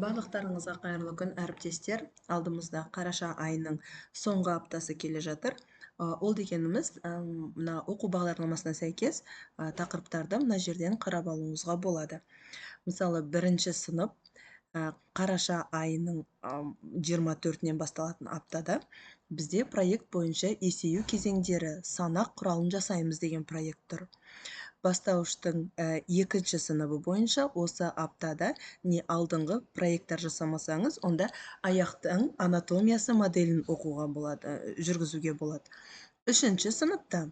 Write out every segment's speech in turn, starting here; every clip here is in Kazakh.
Барлықтарыңызға қайырлы күн, әріптестер. Алдымызда қараша айының соңғы аптасы келе жатыр. Ол дегеніміз, мына оқу бағдарламасына сәйкес тақырыптарды мына жерден қарап алуыңызға болады. Мысалы, бірінші сынып қараша айының 24-нен басталатын аптада бізде проект бойынша есею кезеңдері, санақ құралын жасаймыз деген проект тұр. Бастауыштың екінші сыныбы бойынша осы аптада не алдыңғы проекттер жасамасаңыз, онда аяқтың анатомиясы моделін оқуға болады, жүргізуге болады. Үшінші сыныпта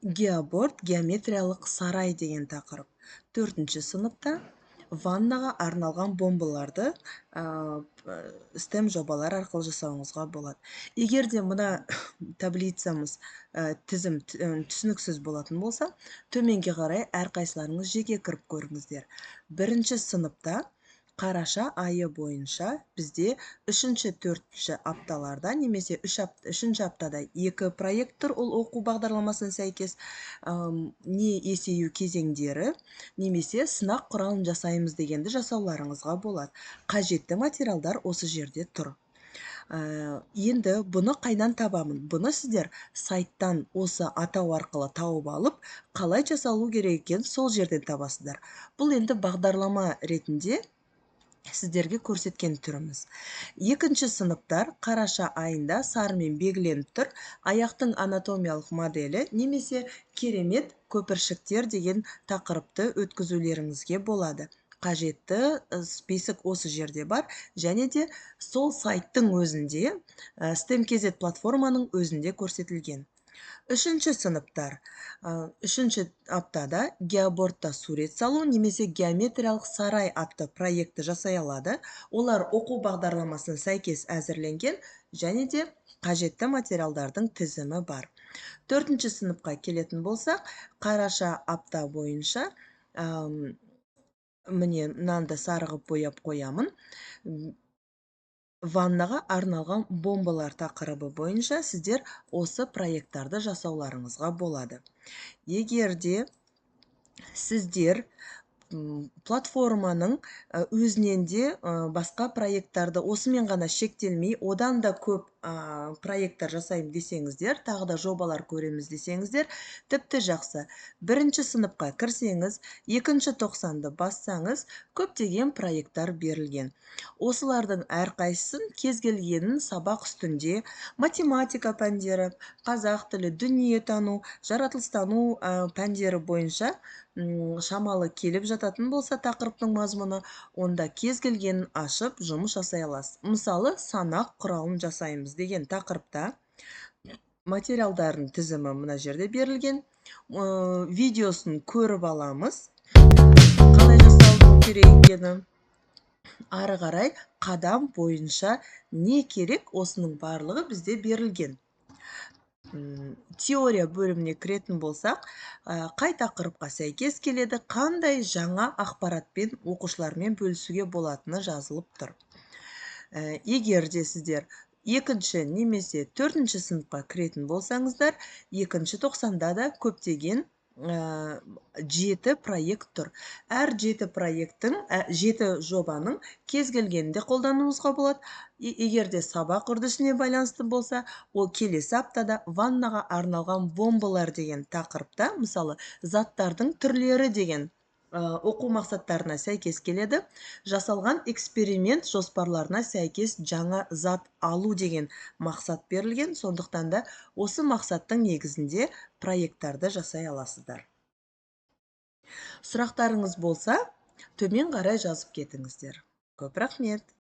геоборд, геометриялық сарай деген тақырып. Төртінші сыныпта ваннаға арналған бомбаларды STEM жобалар арқылы жасауыңызға болады. Егер де мына таблицамыз тізім түсініксіз болатын болса, төменге қарай әрқайсыларыңыз жеке кіріп көріңіздер. Бірінші сыныпта қараша айы бойынша бізде 3-4 апталарда немесе 3 аптада 2 проект тұр, ол оқу бағдарламасына сәйкес не есею кезеңдері немесе сынақ құралын жасаймыз дегенді жасауларыңызға болады. Қажетті материалдар осы жерде тұр. Енді бұны қайдан табамын? Бұны сіздер сайттан осы атау арқылы тауып алып, қалай жасалу керек екен сол жерден табасыздар. Бұл енді бағдарлама ретінде сіздерге көрсеткен түріміз. Екінші сыныптар қараша айында сарымен белгіленіп тұр. Аяқтың анатомиялық моделі немесе керемет көпіршіктер деген тақырыпты өткізулеріңізге болады. Қажетті список осы жерде бар, және де сол сайттың өзінде, STEM-KZ платформаның өзінде көрсетілген. Үшінші сыныптар, үшінші аптада геобордта сурет салу немесе геометриялық сарай атты проекті жасай алады. Олар оқу бағдарламасына сәйкес әзірленген, және де қажетті материалдардың тізімі бар. Төртінші сыныпқа келетін болсақ, қараша апта бойынша, міне мынаны сарығып бояп қоямын. Ваннаға арналған бомбалар тақырыбы бойынша сіздер осы проекттарды жасауларыңызға болады. Егер де сіздер платформаның өзінен де басқа проекттарды осымен ғана шектелмей, одан да көп проекттар жасаймын десеңіздер, тағы да жобалар көреміз десеңіздер, тіпті жақсы. Бірінші сыныпқа кірсеңіз, екінші тоқсанды бассаңыз, көптеген проекттар берілген. Осылардың әрқайсысын кез келгенін сабақ үстінде математика пәндері, қазақ тілі, дүниетану, жаратылыстану пәндері бойынша шамалы келіп жататын болса тақырыптың мазмұны, онда кез келгенін ашып жұмыс жасай аласыз. Мысалы, санақ құралын жасаймыз деген тақырыпта материалдардың тізімі мына жерде берілген. Видеосын көріп аламыз. Қалай жасалу керек екені. Ары қарай қадам бойынша не керек, осының барлығы бізде берілген. Теория бөліміне кіретін болсақ, қай тақырыпқа сәйкес келеді, қандай жаңа ақпаратпен оқушылармен бөлісуге болатыны жазылып тұр. Егер де сіздер екінші немесе төртінші сыныпқа кіретін болсаңыздар, екінші тоқсанда да көптеген 7 проект тұр. Әр 7 жобаның кез келгенінде қолдануыңызға болады. Егер де сабақ үрдісіне байланысты болса, ол келесі аптада ваннаға арналған бомбалар деген тақырыпта, мысалы, заттардың түрлері деген оқу мақсаттарына сәйкес келеді. Жасалған эксперимент жоспарларына сәйкес жаңа зат алу деген мақсат берілген. Сондықтан да осы мақсаттың негізінде проекттарды жасай аласыздар. Сұрақтарыңыз болса, төмен қарай жазып кетіңіздер. Көп рахмет.